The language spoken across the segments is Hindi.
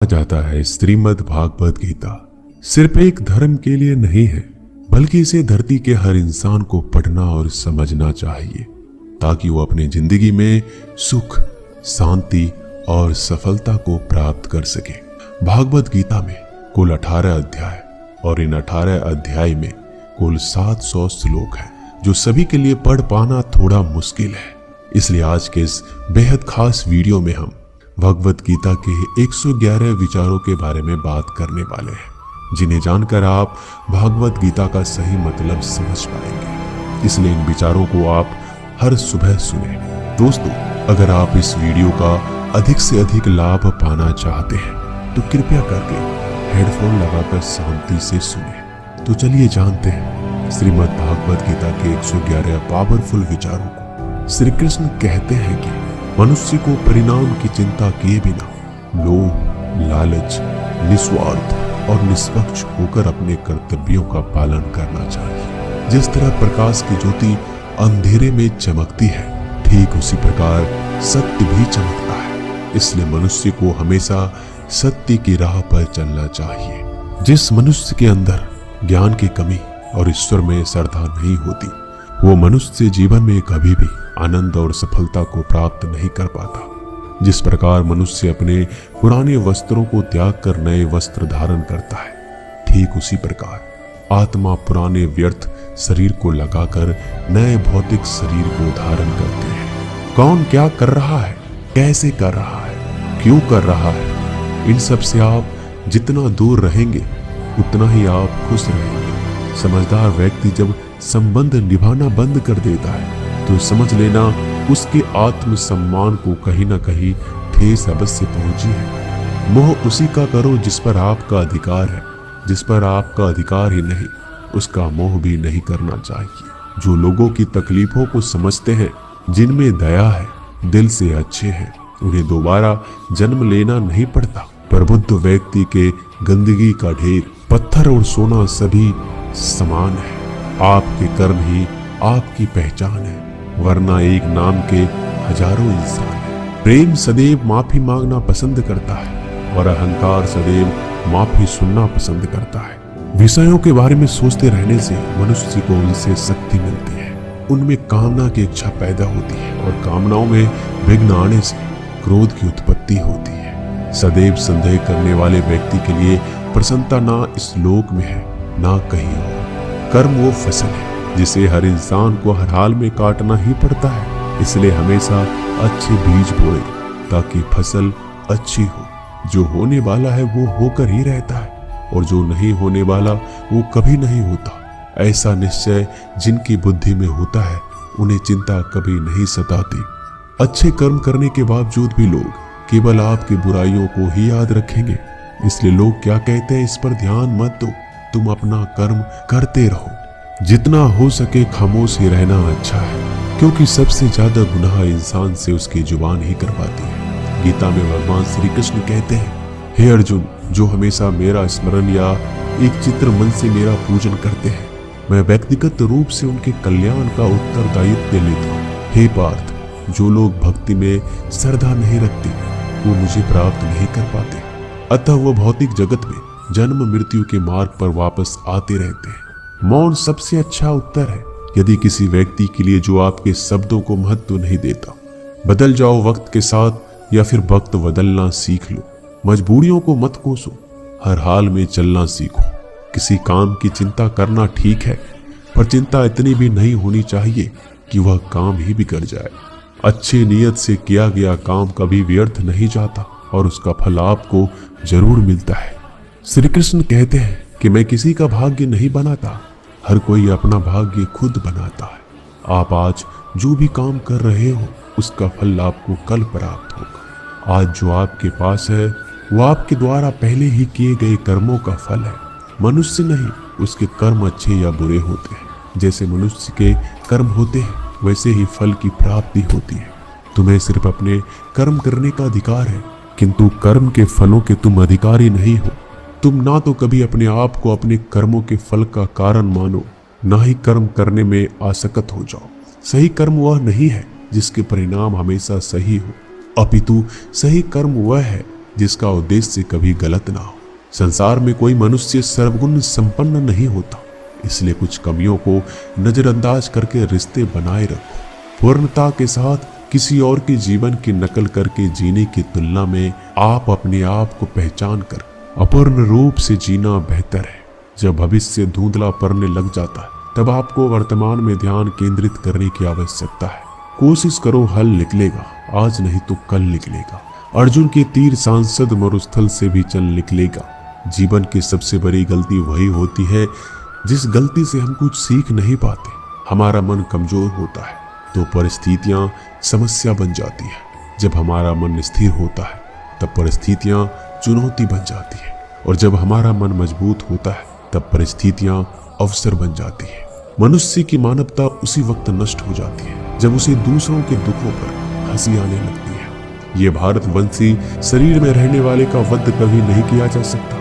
जाता है श्रीमद् भागवत गीता सिर्फ एक धर्म के लिए नहीं है, बल्कि इसे धरती के हर इंसान को पढ़ना और समझना चाहिए ताकि वो अपनी जिंदगी में सुख, शांति और सफलता को प्राप्त कर सके। भागवत गीता में कुल 18 अध्याय और इन 18 अध्याय में कुल 700 श्लोक हैं, जो सभी के लिए पढ़ पाना थोड़ा मुश्किल है। इसलिए आज के इस बेहद खास वीडियो में हम भगवत गीता के 111 विचारों के बारे में बात करने वाले हैं, जिन्हें जानकर आप भागवत गीता का सही मतलब समझ पाएंगे। इसलिए इन विचारों को आप हर सुबह सुने। दोस्तों, अगर आप इस वीडियो का अधिक से अधिक लाभ पाना चाहते हैं तो कृपया करके हेडफोन लगाकर शांति से सुने। तो चलिए जानते हैं श्रीमद् भागवत गीता के 111 पावरफुल विचारों को। श्री कृष्ण कहते हैं कि मनुष्य को परिणाम की चिंता किए बिना लोभ, लालच, निस्वार्थ और निष्पक्ष होकर अपने कर्तव्यों का पालन करना चाहिए। जिस तरह प्रकाश की ज्योति अंधेरे में चमकती है, ठीक उसी प्रकार सत्य भी चमकता है। इसलिए मनुष्य को हमेशा सत्य की राह पर चलना चाहिए। जिस मनुष्य के अंदर ज्ञान की कमी और ईश्वर में श्रद्धा नहीं होती, वो मनुष्य जीवन में कभी भी आनंद और सफलता को प्राप्त नहीं कर पाता। जिस प्रकार मनुष्य अपने पुराने वस्त्रों को त्याग कर नए वस्त्र धारण करता है, ठीक उसी प्रकार आत्मा पुराने व्यर्थ शरीर को लगाकर नए भौतिक शरीर को धारण करते हैं। कौन क्या कर रहा है, कैसे कर रहा है, क्यों कर रहा है, इन सब से आप जितना दूर रहेंगे उतना ही आप खुश रहेंगे। समझदार व्यक्ति जब संबंध निभाना बंद कर देता है तो समझ लेना उसके आत्म सम्मान को कहीं ना कहीं ठेस अवश्य पहुंची है। मोह उसी का करो जिस पर आपका अधिकार है। जिस पर आपका अधिकार ही नहीं, उसका मोह भी नहीं करना चाहिए। जो लोगों की तकलीफों को समझते हैं, जिनमें दया है, दिल से अच्छे हैं, उन्हें दोबारा जन्म लेना नहीं पड़ता। प्रबुद्ध व्यक्ति के गंदगी का ढेर, पत्थर और सोना सभी समान है। आपके कर्म ही आपकी पहचान है, वरना एक नाम के हजारों इंसान हैं। प्रेम सदैव माफी मांगना पसंद करता है और अहंकार सदैव माफी सुनना पसंद करता है। विषयों के बारे में सोचते रहने से मनुष्य को उनसे शक्ति मिलती है। उनमें कामना की इच्छा पैदा होती है और कामनाओं में विघ्न आने से क्रोध की उत्पत्ति होती है। सदैव संदेह करने वाले व्यक्ति के लिए प्रसन्नता ना इस लोक में है, ना कहीं और। कर्म वो फसल है जिसे हर इंसान को हर हाल में काटना ही पड़ता है। इसलिए हमेशा अच्छे बीज बोए ताकि फसल अच्छी हो। जो होने वाला है वो होकर ही रहता है और जो नहीं होने वाला वो कभी नहीं होता। ऐसा निश्चय जिनकी बुद्धि में होता है, उन्हें चिंता कभी नहीं सताती। अच्छे कर्म करने के बावजूद भी लोग केवल आपकी बुराइयों को ही याद रखेंगे। इसलिए लोग क्या कहते हैं, इस पर ध्यान मत दो, तुम अपना कर्म करते रहो। जितना हो सके खामोश ही रहना अच्छा है, क्योंकि सबसे ज्यादा गुनाह इंसान से उसकी जुबान ही करवाती है। गीता में भगवान श्री कृष्ण कहते हैं, हे अर्जुन, जो हमेशा मेरा स्मरण या एक चित्र मन से मेरा पूजन करते हैं, मैं व्यक्तिगत रूप से उनके कल्याण का उत्तरदायित्व लेता हूँ। हे पार्थ, जो लोग भक्ति में श्रद्धा नहीं रखते वो मुझे प्राप्त नहीं कर पाते। अतः वो भौतिक जगत में जन्म मृत्यु के मार्ग पर वापस आते रहते हैं। मौन सबसे अच्छा उत्तर है। यदि किसी व्यक्ति के लिए जो आपके शब्दों को महत्व नहीं देता, बदल जाओ वक्त के साथ या फिर वक्त बदलना सीख लो। मजबूरियों को मत कोसो, हर हाल में चलना सीखो। किसी काम की चिंता करना ठीक है, पर चिंता इतनी भी नहीं होनी चाहिए कि वह काम ही बिगड़ जाए। अच्छी नीयत से किया गया काम कभी व्यर्थ नहीं जाता और उसका फल आपको जरूर मिलता है। श्री कृष्ण कहते हैं कि मैं किसी का भाग्य नहीं बनाता, हर कोई अपना भाग्य खुद बनाता है। आप आज जो भी काम कर रहे हो, उसका फल आपको कल प्राप्त होगा। आज जो आपके पास है वो आपके द्वारा पहले ही किए गए कर्मों का फल है। मनुष्य नहीं, उसके कर्म अच्छे या बुरे होते हैं। जैसे मनुष्य के कर्म होते हैं, वैसे ही फल की प्राप्ति होती है। तुम्हें सिर्फ अपने कर्म करने का अधिकार है, किंतु कर्म के फलों के तुम अधिकारी नहीं हो। तुम ना तो कभी अपने आप को अपने कर्मों के फल का कारण मानो, ना ही कर्म करने में आसक्त हो जाओ। सही कर्म वह नहीं है जिसके परिणाम हमेशा सही हो, अपितु सही कर्म वह है जिसका उद्देश्य कभी गलत ना हो। संसार में कोई मनुष्य सर्वगुण संपन्न नहीं होता, इसलिए कुछ कमियों को नजरअंदाज करके रिश्ते बनाए रखो। पूर्णता के साथ किसी और के जीवन की नकल करके जीने की तुलना में आप अपने आप को पहचान कर अपूर्ण रूप से जीना बेहतर है। जब भविष्य धुंधला पड़ने लग जाता है तब आपको वर्तमान में ध्यान केंद्रित करने की आवश्यकता है। कोशिश करो, हल निकलेगा, आज नहीं तो कल निकलेगा। अर्जुन के तीर सांसद मरुस्थल से भी चल निकलेगा। जीवन की सबसे बड़ी गलती वही होती है जिस गलती से हम कुछ सीख नहीं पाते। हमारा मन कमजोर होता है तो परिस्थितियां समस्या बन जाती है। जब हमारा मन स्थिर होता है तब परिस्थितियां चुनौती बन जाती है, और जब हमारा मन मजबूत होता है तब परिस्थितियां अवसर बन जाती है। मनुष्य की मानवता उसी वक्त नष्ट हो जाती है जब उसे दूसरों के दुखों पर हंसी आने लगती है। ये भारतवंशी शरीर में रहने वाले का वध कभी नहीं किया जा सकता,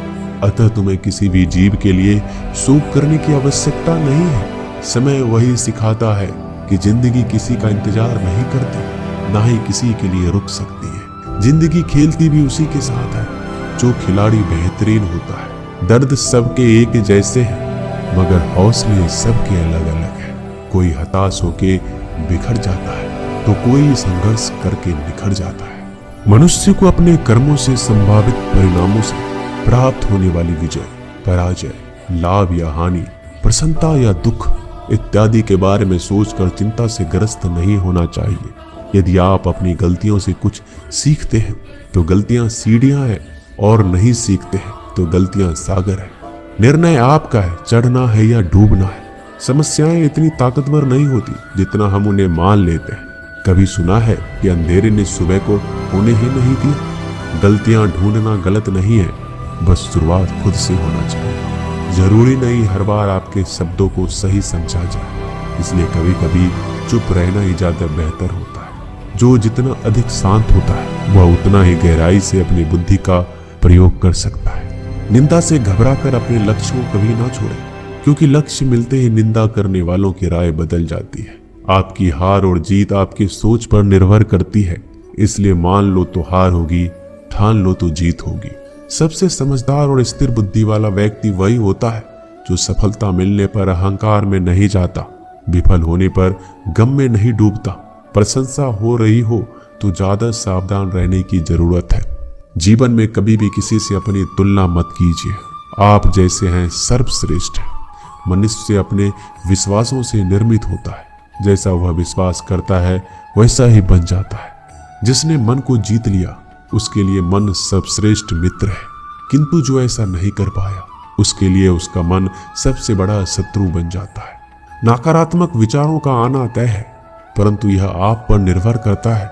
अतः तुम्हें किसी भी जीव के लिए शोक करने की आवश्यकता नहीं है। समय वही सिखाता है कि जिंदगी किसी का इंतजार नहीं करती, ना ही किसी के लिए रुक सकती है। जिंदगी खेलती भी उसी के साथ है जो खिलाड़ी बेहतरीन होता है। दर्द सबके एक जैसे हैं, मगर हौसले सबके अलग अलग हैं। कोई हताश होके बिखर जाता है तो कोई संघर्ष करके निखर जाता है। मनुष्य को अपने कर्मों से संभावित परिणामों से प्राप्त होने वाली विजय, पराजय, लाभ या हानि, प्रसन्नता या दुख इत्यादि के बारे में सोचकर चिंता से ग्रस्त नहीं होना चाहिए। यदि आप अपनी गलतियों से कुछ सीखते हैं तो गलतियां सीढ़ियां हैं, और नहीं सीखते हैं तो गलतियां सागर है। निर्णय आपका है, चढ़ना है या डूबना है। समस्याएं इतनी ताकतवर नहीं होती जितना हम उन्हें मान लेते हैं। कभी सुना है कि अंधेरे ने सुबह को होने ही नहीं दिया। गलतियां ढूंढना गलत नहीं है, बस शुरुआत खुद से होना चाहिए। जरूरी नहीं हर बार आपके शब्दों को सही समझा जाए, इसलिए कभी कभी चुप रहना ही ज्यादा बेहतर होता है। जो जितना अधिक शांत होता है वह उतना ही गहराई से अपनी बुद्धि का प्रयोग कर सकता है। निंदा से घबराकर अपने लक्ष्य को कभी ना छोड़ें, क्योंकि लक्ष्य मिलते ही निंदा करने वालों की राय बदल जाती है। आपकी हार और जीत आपकी सोच पर निर्भर करती है, इसलिए मान लो तो हार होगी, ठान लो तो जीत होगी। सबसे समझदार और स्थिर बुद्धि वाला व्यक्ति वही होता है जो सफलता मिलने पर अहंकार में नहीं जाता, विफल होने पर गम में नहीं डूबता। प्रशंसा हो रही हो तो ज्यादा सावधान रहने की जरूरत है। जीवन में कभी भी किसी से अपनी तुलना मत कीजिए। आप जैसे हैं सर्वश्रेष्ठ हैं। मनुष्य अपने विश्वासों से निर्मित होता है, जैसा वह विश्वास करता है वैसा ही बन जाता है। जिसने मन को जीत लिया उसके लिए मन सर्वश्रेष्ठ मित्र है, किंतु जो ऐसा नहीं कर पाया उसके लिए उसका मन सबसे बड़ा शत्रु बन जाता है। नकारात्मक विचारों का आना तय है, परंतु यह आप पर निर्भर करता है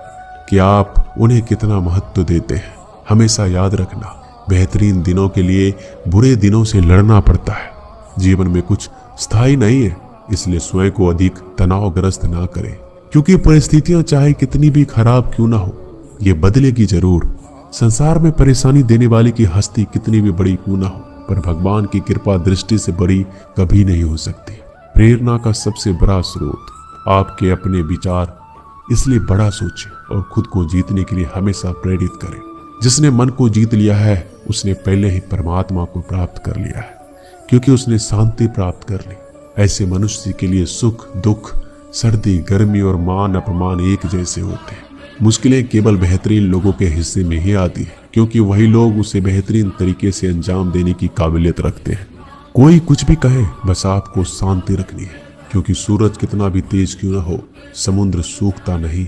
कि आप उन्हें कितना महत्व देते हैं। हमेशा याद रखना, बेहतरीन दिनों के लिए बुरे दिनों से लड़ना पड़ता है। जीवन में कुछ स्थायी नहीं है, इसलिए स्वयं को अधिक तनावग्रस्त ना करें, क्योंकि परिस्थितियां चाहे कितनी भी खराब क्यों ना हो, ये बदलेगी जरूर। संसार में परेशानी देने वाली की हस्ती कितनी भी बड़ी क्यों ना हो, पर भगवान की कृपा दृष्टि से बड़ी कभी नहीं हो सकती। प्रेरणा का सबसे बड़ा स्रोत आपके अपने विचार, इसलिए बड़ा सोचें और खुद को जीतने के लिए हमेशा प्रेरित करें। जिसने मन को जीत लिया है उसने पहले ही परमात्मा को प्राप्त कर लिया है, क्योंकि उसने शांति प्राप्त कर ली। ऐसे मनुष्य के लिए सुख दुख, सर्दी गर्मी और मान अपमान एक जैसे होते हैं। मुश्किलें केवल बेहतरीन लोगों के हिस्से में ही आती है, क्योंकि वही लोग उसे बेहतरीन तरीके से अंजाम देने की काबिलियत रखते हैं। कोई कुछ भी कहे, बस आपको शांति रखनी है, क्योंकि सूरज कितना भी तेज क्यों न हो, समुद्र सूखता नहीं।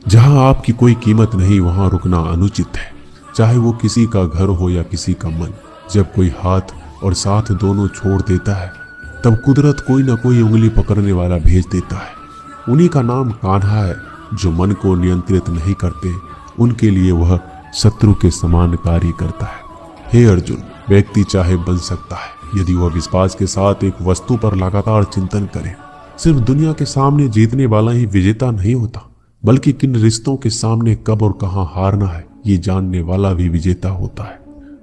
जहां आपकी कोई कीमत नहीं वहां रुकना अनुचित है, चाहे वो किसी का घर हो या किसी का मन। जब कोई हाथ और साथ दोनों छोड़ देता है तब कुदरत कोई ना कोई उंगली पकड़ने वाला भेज देता है। उन्हीं का नाम कान्हा है। जो मन को नियंत्रित नहीं करते उनके लिए वह शत्रु के समान कार्य करता है। हे अर्जुन, व्यक्ति चाहे बन सकता है यदि वह विश्वास के साथ एक वस्तु पर लगातार चिंतन करे। सिर्फ दुनिया के सामने जीतने वाला ही विजेता नहीं होता, बल्कि किन रिश्तों के सामने कब और कहां हारना है ये जानने वाला भी विजेता होता है।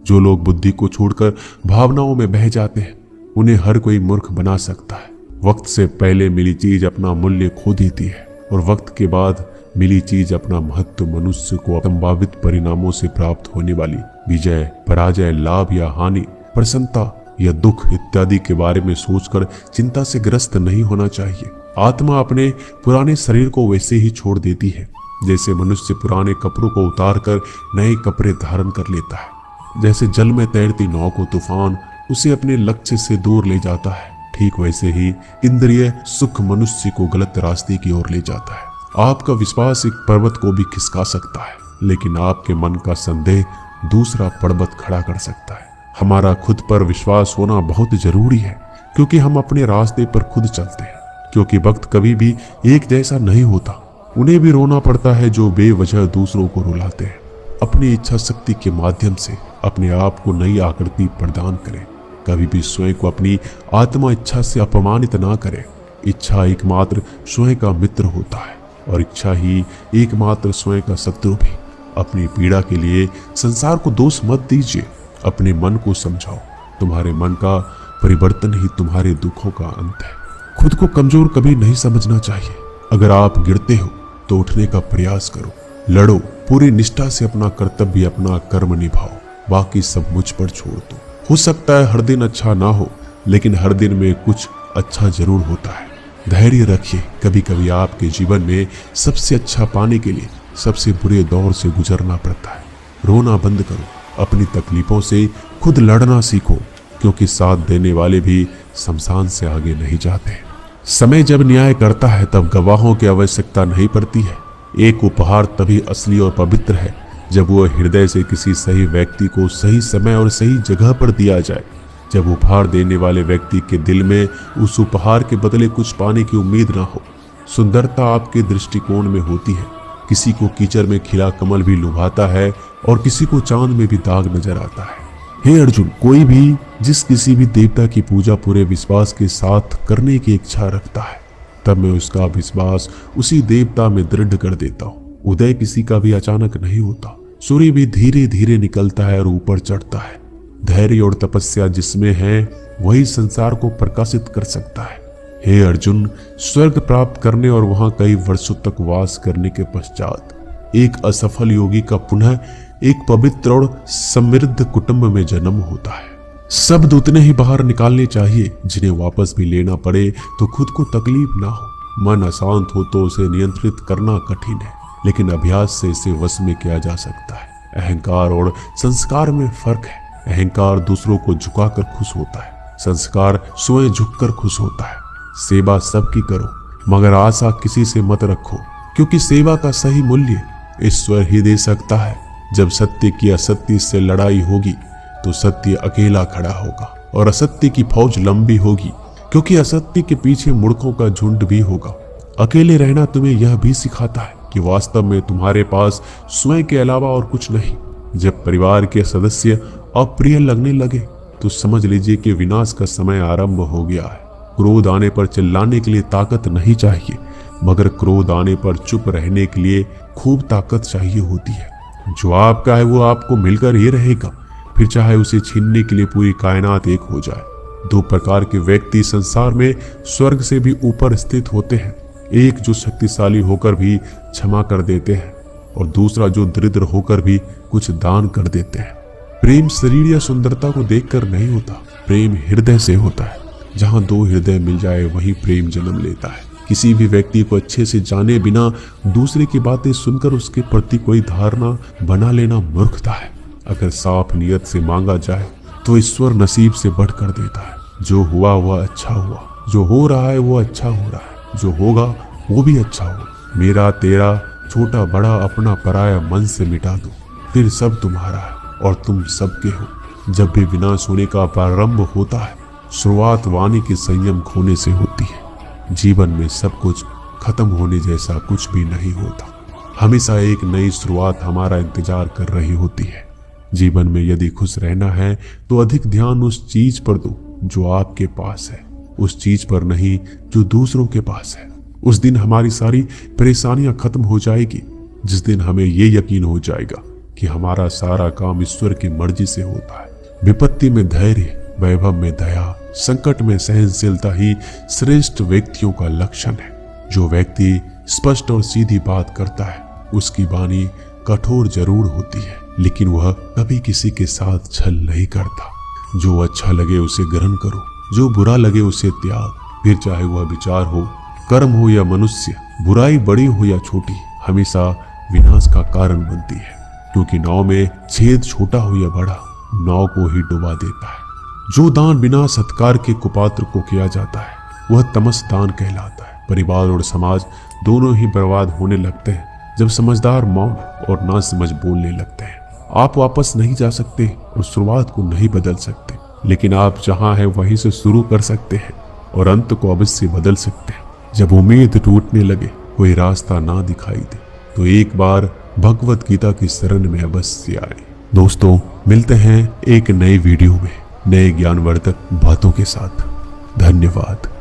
जो लोग बुद्धि को छोड़कर भावनाओं में बह जाते हैं उन्हें हर कोई मूर्ख बना सकता है। वक्त से पहले मिली चीज अपना मूल्य खो देती है और वक्त के बाद मिली चीज अपना महत्व मनुष्य को संभावित परिणामों से प्राप्त होने वाली विजय, पराजय, लाभ या हानि, प्रसन्नता या दुख इत्यादि के बारे में सोचकर चिंता से ग्रस्त नहीं होना चाहिए। आत्मा अपने पुराने शरीर को वैसे ही छोड़ देती है जैसे मनुष्य पुराने कपड़ों को उतारकर नए कपड़े धारण कर लेता है। जैसे जल में तैरती नाव को तूफान उसे अपने लक्ष्य से दूर ले जाता है, ठीक वैसे ही इंद्रिय सुख मनुष्य को गलत रास्ते की ओर ले जाता है। आपका विश्वास एक पर्वत को भी खिसका सकता है, लेकिन आपके मन का संदेह दूसरा पर्वत खड़ा कर सकता है। हमारा खुद पर विश्वास होना बहुत जरूरी है, क्योंकि हम अपने रास्ते पर खुद चलते हैं। क्योंकि वक्त कभी भी एक जैसा नहीं होता, उन्हें भी रोना पड़ता है जो बेवजह दूसरों को रुलाते हैं। अपनी इच्छा शक्ति के माध्यम से अपने आप को नई आकृति प्रदान करें। कभी भी स्वयं को अपनी आत्मा इच्छा से अपमानित ना करें। इच्छा एकमात्र स्वयं का मित्र होता है और इच्छा ही एकमात्र स्वयं का शत्रु भी। अपनी पीड़ा के लिए संसार को दोष मत दीजिए, अपने मन को समझाओ। तुम्हारे मन का परिवर्तन ही तुम्हारे दुखों का अंत है। खुद को कमजोर कभी नहीं समझना चाहिए। अगर आप गिरते हो तो उठने का प्रयास करो, लड़ो, पूरी निष्ठा से अपना कर्तव्य, अपना कर्म निभाओ, बाकी सब मुझ पर छोड़ दो। हो सकता है हर दिन अच्छा ना हो, लेकिन हर दिन में कुछ अच्छा जरूर होता है। धैर्य रखिए। कभी कभी आपके जीवन में सबसे अच्छा पाने के लिए सबसे बुरे दौर से गुजरना पड़ता है। रोना बंद करो, अपनी तकलीफों से खुद लड़ना सीखो, क्योंकि साथ देने वाले भी शमशान से आगे नहीं जाते। समय जब न्याय करता है तब गवाहों की आवश्यकता नहीं पड़ती है। एक उपहार तभी असली और पवित्र है जब वो हृदय से किसी सही व्यक्ति को सही समय और सही जगह पर दिया जाए। जब उपहार देने वाले व्यक्ति के दिल में उस उपहार के बदले कुछ पाने की उम्मीद ना हो। सुंदरता आपके दृष्टिकोण में होती है। किसी को कीचड़ में खिला कमल भी लुभाता है और किसी को चांद में भी दाग नजर आता है। हे अर्जुन, कोई भी जिस किसी भी देवता की पूजा पूरे विश्वास के साथ करने की इच्छा रखता है, तब मैं उसका विश्वास उसी देवता में दृढ़ कर देता हूँ। उदय किसी का भी अचानक नहीं होता। सूर्य भी धीरे धीरे निकलता है और ऊपर चढ़ता है। धैर्य और तपस्या जिसमें है वही संसार को प्रकाशित कर सकता है। हे अर्जुन, स्वर्ग प्राप्त करने और वहां कई वर्षों तक वास करने के पश्चात एक असफल योगी का पुनः एक पवित्र और समृद्ध कुटुंब में जन्म होता है। शब्द उतने ही बाहर निकालने चाहिए जिन्हें वापस भी लेना पड़े तो खुद को तकलीफ ना हो। मन अशांत हो तो उसे नियंत्रित करना कठिन है, लेकिन अभ्यास से इसे वश में किया जा सकता है। अहंकार और संस्कार में फर्क है। अहंकार दूसरों को झुकाकर खुश होता है, संस्कार स्वयं झुककर खुश होता है। सेवा सबकी करो, मगर आशा किसी से मत रखो, क्योंकि सेवा का सही मूल्य ईश्वर ही दे सकता है। जब सत्य की असत्य से लड़ाई होगी तो सत्य अकेला खड़ा होगा और असत्य की फौज लंबी होगी, क्योंकि असत्य के पीछे मूर्खों का झुंड भी होगा। अकेले रहना तुम्हें यह भी सिखाता है कि वास्तव में तुम्हारे पास स्वयं के अलावा और कुछ नहीं। जब परिवार के सदस्य अप्रिय लगने लगे तो समझ लीजिए कि विनाश का समय आरंभ हो गया है। क्रोध आने पर चिल्लाने के लिए ताकत नहीं चाहिए, मगर क्रोध आने पर चुप रहने के लिए खूब ताकत चाहिए होती है। जो आपका है वो आपको मिलकर ही रहेगा, फिर चाहे उसे छीनने के लिए पूरी कायनात एक हो जाए। दो प्रकार के व्यक्ति संसार में स्वर्ग से भी ऊपर स्थित होते हैं। एक जो शक्तिशाली होकर भी क्षमा कर देते हैं और दूसरा जो दरिद्र होकर भी कुछ दान कर देते हैं। प्रेम शरीर या सुंदरता को देखकर नहीं होता, प्रेम हृदय से होता है। जहां दो हृदय मिल जाए वहीं प्रेम जन्म लेता है। किसी भी व्यक्ति को अच्छे से जाने बिना दूसरे की बातें सुनकर उसके प्रति कोई धारणा बना लेना मूर्खता है। अगर साफ नियत से मांगा जाए तो ईश्वर नसीब से बढ़कर देता है। जो हुआ वह अच्छा हुआ, जो हो रहा है वो अच्छा हो रहा है, जो होगा वो भी अच्छा होगा। मेरा तेरा छोटा बड़ा अपना पराया मन से मिटा दो, फिर सब तुम्हारा है और तुम सबके हो। जब भी विनाश होने का प्रारंभ होता है, शुरुआत वाणी के संयम खोने से होती है। जीवन में सब कुछ खत्म होने जैसा कुछ भी नहीं होता। हमेशा एक नई शुरुआत हमारा इंतजार कर रही होती है। जीवन में यदि खुश रहना है तो अधिक ध्यान उस चीज पर दो जो आपके पास है, उस चीज पर नहीं जो दूसरों के पास है। उस दिन हमारी सारी परेशानियां खत्म हो जाएगी, जिस दिन हमें ये यकीन हो जाएगा कि हमारा सारा काम ईश्वर की मर्जी से होता है। विपत्ति में धैर्य, वैभव में दया, संकट में सहनशीलता ही श्रेष्ठ व्यक्तियों का लक्षण है। जो व्यक्ति स्पष्ट और सीधी बात करता है। उसकी वाणी कठोर जरूर होती है, लेकिन वह कभी किसी के साथ छल नहीं करता। जो अच्छा लगे उसे ग्रहण करो, जो बुरा लगे उसे त्याग। फिर चाहे वह विचार हो, कर्म हो या मनुष्य, बुराई बड़ी हो या छोटी, हमेशा विनाश का कारण बनती है। क्योंकि नाव में छेद छोटा हो या बड़ा, नाव को ही डुबा देता है। जो दान बिना सत्कार के कुपात्र को किया जाता है, वह तमस दान कहलाता है। परिवार और समाज दोनों ही बर्बाद होने लगते हैं जब समझदार मौन और ना समझ बोलने लगते हैं। आप वापस नहीं जा सकते और शुरुआत को नहीं बदल सकते, लेकिन आप जहां हैं वहीं से शुरू कर सकते हैं और अंत को अवश्य बदल सकते हैं। जब उम्मीद टूटने लगे, कोई रास्ता ना दिखाई दे, तो एक बार भगवत गीता की शरण में अवश्य आए। दोस्तों, मिलते हैं एक नए वीडियो में नए ज्ञानवर्धक बातों के साथ। धन्यवाद।